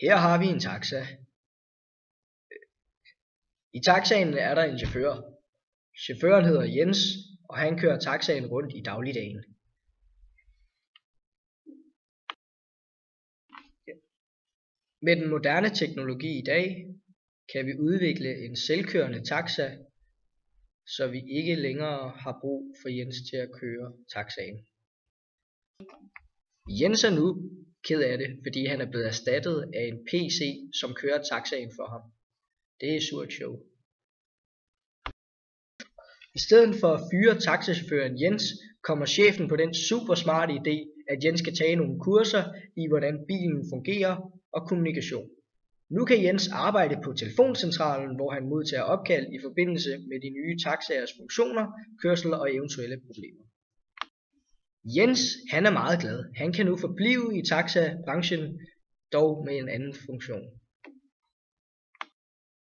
Her har vi en taxa. I taxaen er der en chauffør. Chaufføren hedder Jens, og han kører taxaen rundt i dagligdagen. Med den moderne teknologi i dag kan vi udvikle en selvkørende taxa, så vi ikke længere har brug for Jens til at køre taxaen. Jens er nu ked af det, fordi han er blevet erstattet af en PC, som kører taxaen for ham. Det er surt show. I stedet for at fyre taxachaufføren Jens, kommer chefen på den super smarte idé, at Jens skal tage nogle kurser i, hvordan bilen fungerer og kommunikation. Nu kan Jens arbejde på telefoncentralen, hvor han modtager opkald i forbindelse med de nye taxaers funktioner, kørsel og eventuelle problemer. Jens, han er meget glad. Han kan nu forblive i taxabranchen, dog med en anden funktion.